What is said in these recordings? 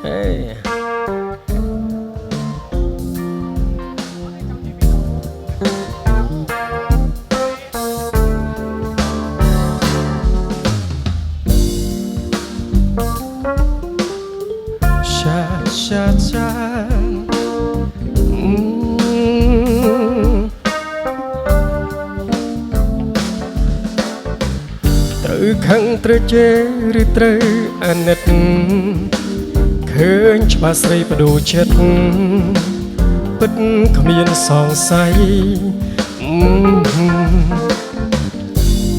เอ้ยชาชาชาត្រូវខឹងត្រូវជេរឬត្រូវអាណិតឃើញច្បាស់ស្រីបដូរចិត្តពិតគ្មានសង្ស័យ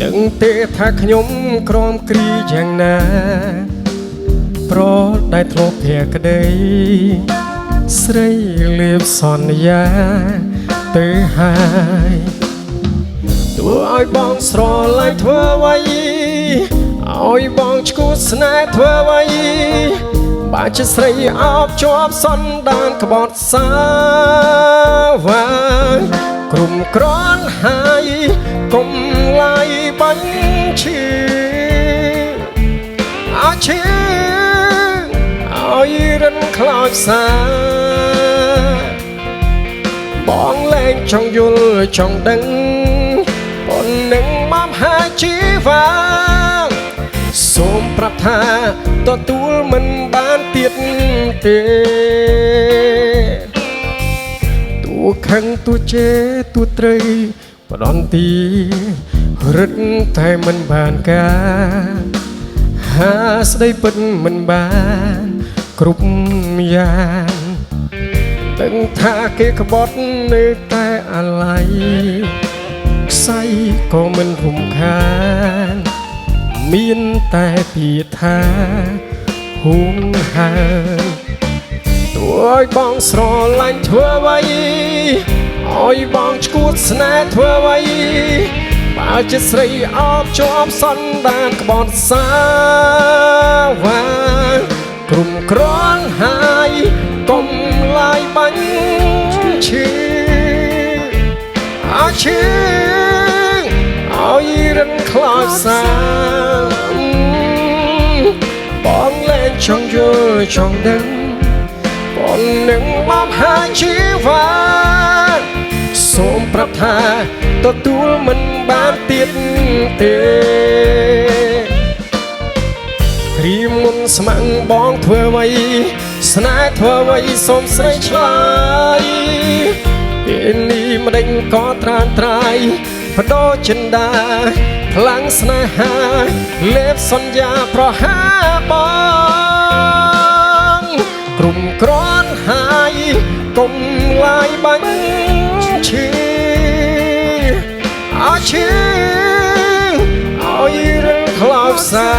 ដឹងទេថាខ្ញុំក្រំគ្រីយ៉ាងណាប្រដែលធ្លាប់ភក្តីស្រីលៀបសន្យាទៅហើយទោះឲ្យបងស្រឡាញ់ធ្វើអ្វីឲ្យបងឈួតស្នេហ៍ធ្វើអ្វីបើជាស្រីអោបជាប់សន្តានក្បត់សាវាក្រុមក្រន់ហើយកុំឡាយបាញ់ឈឺអាឈឺឲ្យរិនខ្លោចសាបងលែងចង់យល់ចង់ដឹងប៉ុននឹងមកហាជីវ៉ាសូមប្រាប់ថាទទួលមិនបានទៀតទេទោះខឹងទោះជេរទោះត្រូវបដន្ទីរឹតតែមិនបានការហាស្ដីពិតមិនបានគ្រប់យ៉ាងដឹងថាគេក្បត់នៅតែអាឡ័យខ្សែក៏មិនរំខានមានតែពាក្យថាហួងហើទោះឲ្យបងស្រឡាញ់ធ្វើអ្វីឲ្យបងឈួតស្នេហ៍ធ្វើអ្វីបើជាស្រីអោបជាប់សន្តានក្បត់សាវាក្រុមក្រន់ហើយកុំឡាយបាញ់ឈឺអាឈឺឲ្យរិនខ្លោចសាបងលែងចង់យល់ចង់ដឹងបងនឹងមកហាជីវ៉ាសូមប្រាប់ថាទទួលមិនបានទៀតទេព្រាមមុនស្មាំងបងធ្វើអ្វីស្នេហ៍ធ្វើអ្វីសូមស្រីឆ្លើយពេលនេះម្ដេចក៏ត្រានត្រាយបដោចិន្តាខ្លាំងស្នេហាលេបសន្យាប្រហាបងក្រុមក្រន់ហើយកុំឡាយបាញ់ឈឺអាឈឺឲ្យរិនខ្លោចសា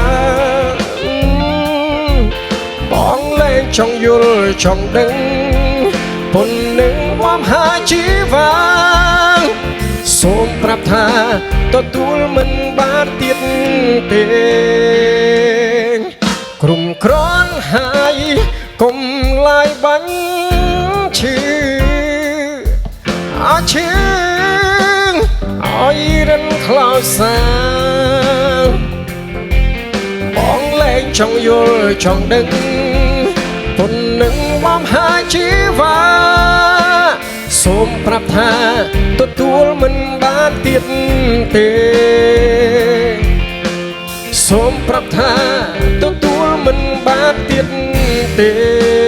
បងលែងចង់យល់ចង់ដឹងប៉ុននឹងមកហាជីវ៉ាសូមប្រាប់ថាទទួលមិនបានទៀតទេក្រុមក្រន់ហើយកុំឡាយបាញ់ឈឺអាឈឺឲ្យរិនខ្លោចសាបងលែងចង់យល់ចង់ដឹងប៉ុននឹងមកហាជីវ៉ាសូមប្រាប់ថាទទួលមិនបានទៀតទេសូមប្រាប់ថាទទួលមិនបានទៀតទេ